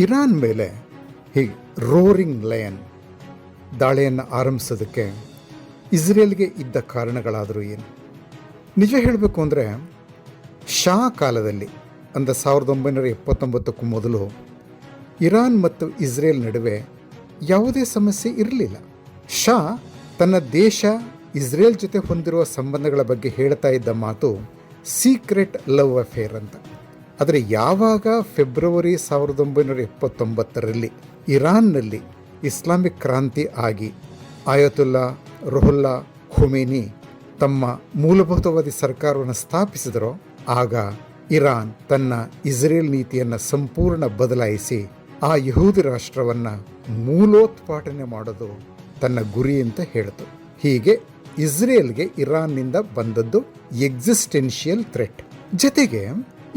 Iran ಮೇಲೆ ಹೀಗೆ roaring lion ದಾಳಿಯನ್ನು ಆರಂಭಿಸೋದಕ್ಕೆ ಇಸ್ರೇಲ್ಗೆ ಇದ್ದ ಕಾರಣಗಳಾದರೂ ಏನು? ನಿಜ ಹೇಳಬೇಕು ಅಂದರೆ ಶಾ ಕಾಲದಲ್ಲಿ ಅಂದರೆ 1979ಕ್ಕೂ ಮೊದಲು ಇರಾನ್ ಮತ್ತು ಇಸ್ರೇಲ್ ನಡುವೆ ಯಾವುದೇ ಸಮಸ್ಯೆ ಇರಲಿಲ್ಲ. ಶಾ ತನ್ನ ದೇಶ ಇಸ್ರೇಲ್ ಜೊತೆ ಹೊಂದಿರುವ ಸಂಬಂಧಗಳ ಬಗ್ಗೆ ಹೇಳ್ತಾ ಇದ್ದ ಮಾತು ಸೀಕ್ರೆಟ್ ಲವ್ ಅಫೇರ್ ಅಂತ. ಆದರೆ ಯಾವಾಗ ಫೆಬ್ರವರಿ 1979ರಲ್ಲಿ ಇರಾನ್ನಲ್ಲಿ ಇಸ್ಲಾಮಿಕ್ ಕ್ರಾಂತಿ ಆಗಿ ಆಯತುಲ್ಲಾ ರುಹುಲ್ಲಾ ಖೊಮೇನಿ ತಮ್ಮ ಮೂಲಭೂತವಾದಿ ಸರ್ಕಾರವನ್ನು ಸ್ಥಾಪಿಸಿದರೋ ಆಗ ಇರಾನ್ ತನ್ನ ಇಸ್ರೇಲ್ ನೀತಿಯನ್ನು ಸಂಪೂರ್ಣ ಬದಲಾಯಿಸಿ ಆ ಯಹೂದಿ ರಾಷ್ಟ್ರವನ್ನು ಮೂಲೋತ್ಪಾಟನೆ ಮಾಡೋದು ತನ್ನ ಗುರಿ ಅಂತ ಹೇಳಿತು. ಹೀಗೆ ಇಸ್ರೇಲ್ಗೆ ಇರಾನ್ನಿಂದ ಬಂದದ್ದು ಎಕ್ಸಿಸ್ಟೆನ್ಷಿಯಲ್ ಥ್ರೆಟ್. ಜೊತೆಗೆ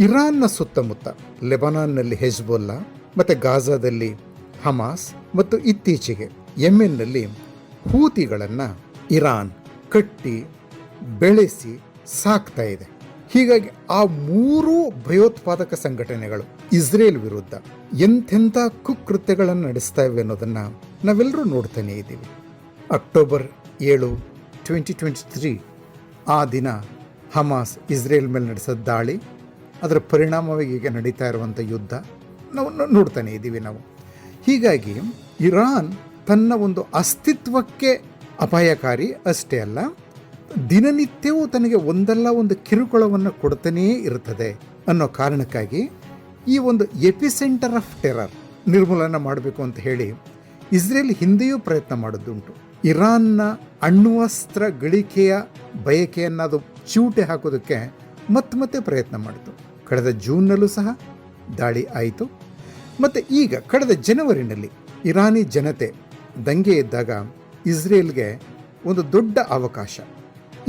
ಇರಾನ್ನ ಸುತ್ತಮುತ್ತ ಲೆಬನಾನ್ನಲ್ಲಿ ಹೆಜ್ಬೊಲ್ಲಾ ಮತ್ತು ಗಾಜಾದಲ್ಲಿ ಹಮಾಸ್ ಮತ್ತು ಇತ್ತೀಚೆಗೆ ಯೆಮೆನ್ನಲ್ಲಿ ಹೂತಿಗಳನ್ನು ಇರಾನ್ ಕಟ್ಟಿ ಬೆಳೆಸಿ ಸಾಕ್ತಾ ಇದೆ. ಹೀಗಾಗಿ ಆ ಮೂರೂ ಭಯೋತ್ಪಾದಕ ಸಂಘಟನೆಗಳು ಇಸ್ರೇಲ್ ವಿರುದ್ಧ ಎಂಥೆಂಥ ಕುಕೃತ್ಯಗಳನ್ನು ನಡೆಸ್ತಾ ಇವೆ ಅನ್ನೋದನ್ನು ನಾವೆಲ್ಲರೂ ನೋಡ್ತಾನೇ ಇದ್ದೀವಿ. ಅಕ್ಟೋಬರ್ 7, 2023 ಆ ದಿನ ಹಮಾಸ್ ಇಸ್ರೇಲ್ ಮೇಲೆ ನಡೆಸಿದ ದಾಳಿ, ಅದರ ಪರಿಣಾಮವಾಗಿ ಈಗ ನಡೀತಾ ಇರುವಂಥ ಯುದ್ಧ ನಾವು ನೋಡ್ತಾನೆ ಇದ್ದೀವಿ ನಾವು. ಹೀಗಾಗಿ ಇರಾನ್ ತನ್ನ ಒಂದು ಅಸ್ತಿತ್ವಕ್ಕೆ ಅಪಾಯಕಾರಿ ಅಷ್ಟೇ ಅಲ್ಲ, ದಿನನಿತ್ಯವೂ ತನಗೆ ಒಂದಲ್ಲ ಒಂದು ಕಿರುಕುಳವನ್ನು ಕೊಡ್ತಾನೇ ಇರ್ತದೆ ಅನ್ನೋ ಕಾರಣಕ್ಕಾಗಿ ಈ ಒಂದು ಎಪಿಸೆಂಟರ್ ಆಫ್ ಟೆರರ್ ನಿರ್ಮೂಲನ ಮಾಡಬೇಕು ಅಂತ ಹೇಳಿ ಇಸ್ರೇಲ್ ಹಿಂದೆಯೂ ಪ್ರಯತ್ನ ಮಾಡೋದುಂಟು. ಇರಾನ್ನ ಅಣ್ವಸ್ತ್ರ ಗಳಿಕೆಯ ಬಯಕೆಯನ್ನು ಅದು ಚೂಟೆ ಹಾಕೋದಕ್ಕೆ ಮತ್ತೆ ಪ್ರಯತ್ನ ಮಾಡಿತು. ಕಳೆದ ಜೂನ್ನಲ್ಲೂ ಸಹ ದಾಳಿ ಆಯಿತು. ಮತ್ತು ಈಗ ಕಳೆದ ಜನವರಿನಲ್ಲಿ ಇರಾನಿ ಜನತೆ ದಂಗೆ ಇದ್ದಾಗ ಇಸ್ರೇಲ್ಗೆ ಒಂದು ದೊಡ್ಡ ಅವಕಾಶ.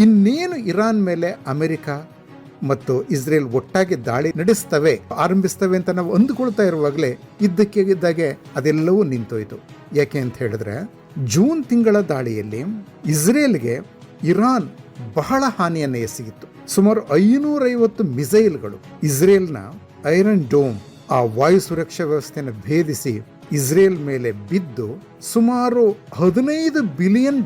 ಇನ್ನೇನು ಇರಾನ್ ಮೇಲೆ ಅಮೆರಿಕ ಮತ್ತು ಇಸ್ರೇಲ್ ಒಟ್ಟಾಗಿ ದಾಳಿ ಆರಂಭಿಸ್ತವೆ ಅಂತ ನಾವು ಅಂದುಕೊಳ್ತಾ ಇರುವಾಗಲೇ ಇದ್ದಕ್ಕಿದ್ದಾಗೆ ಅದೆಲ್ಲವೂ ನಿಂತೋಯ್ತು. ಯಾಕೆ ಅಂತ ಹೇಳಿದ್ರೆ ಜೂನ್ ತಿಂಗಳ ದಾಳಿಯಲ್ಲಿ ಇಸ್ರೇಲ್ಗೆ ಇರಾನ್ ಬಹಳ ಹಾನಿಯನ್ನು ಎಸಗಿತ್ತು. ಸುಮಾರು 550 ಮಿಸೈಲ್ಗಳು ಇಸ್ರೇಲ್ನ ಐರನ್ ಡೋಮ್ ಆ ವಾಯು ಸುರಕ್ಷಾ ವ್ಯವಸ್ಥೆಯನ್ನು ಭೇದಿಸಿ ಇಸ್ರೇಲ್ ಮೇಲೆ ಬಿದ್ದು ಸುಮಾರು $15 ಬಿಲಿಯನ್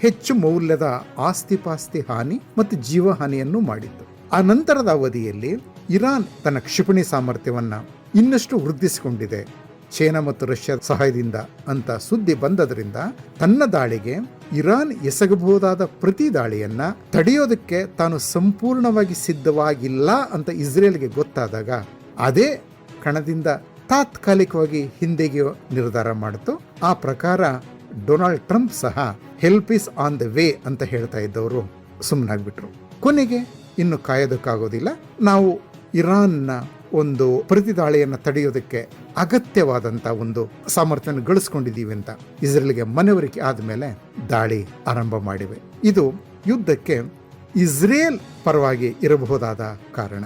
ಹೆಚ್ಚು ಮೌಲ್ಯದ ಆಸ್ತಿಪಾಸ್ತಿ ಹಾನಿ ಮತ್ತು ಜೀವಹಾನಿಯನ್ನು ಮಾಡಿತ್ತು. ಆ ನಂತರದ ಅವಧಿಯಲ್ಲಿ ಇರಾನ್ ತನ್ನ ಕ್ಷಿಪಣಿ ಸಾಮರ್ಥ್ಯವನ್ನು ಇನ್ನಷ್ಟು ವೃದ್ಧಿಸಿಕೊಂಡಿದೆ ಚೈನಾ ಮತ್ತು ರಷ್ಯಾ ಸಹಾಯದಿಂದ ಅಂತ ಸುದ್ದಿ ಬಂದದ್ರಿಂದ ತನ್ನ ದಾಳಿಗೆ ಇರಾನ್ ಎಸಗಬಹುದಾದ ಪ್ರತಿ ದಾಳಿಯನ್ನ ತಡೆಯೋದಕ್ಕೆ ತಾನು ಸಂಪೂರ್ಣವಾಗಿ ಸಿದ್ಧವಾಗಿಲ್ಲ ಅಂತ ಇಸ್ರೇಲ್ಗೆ ಗೊತ್ತಾದಾಗ ಅದೇ ಕಣದಿಂದ ತಾತ್ಕಾಲಿಕವಾಗಿ ಹಿಂದೆಗೆಯೋ ನಿರ್ಧಾರ ಮಾಡಿತು. ಆ ಪ್ರಕಾರ ಡೊನಾಲ್ಡ್ ಟ್ರಂಪ್ ಸಹ help is on the way ಅಂತ ಹೇಳ್ತಾ ಇದ್ದವರು ಸುಮ್ಮನಾಗ್ಬಿಟ್ರು. ಕೊನೆಗೆ ಇನ್ನು ಕಾಯೋದಕ್ಕಾಗೋದಿಲ್ಲ, ನಾವು ಇರಾನ್ನ ಒಂದು ಪ್ರತಿದಾಳಿಯನ್ನು ತಡೆಯೋದಕ್ಕೆ ಅಗತ್ಯವಾದಂಥ ಒಂದು ಸಾಮರ್ಥ್ಯವನ್ನು ಗಳಿಸ್ಕೊಂಡಿದ್ದೀವಿ ಅಂತ ಇಸ್ರೇಲ್ಗೆ ಮನವರಿಕೆ ಆದಮೇಲೆ ದಾಳಿ ಆರಂಭ ಮಾಡಿವೆ. ಇದು ಯುದ್ಧಕ್ಕೆ ಇಸ್ರೇಲ್ ಪರವಾಗಿ ಇರಬಹುದಾದ ಕಾರಣ.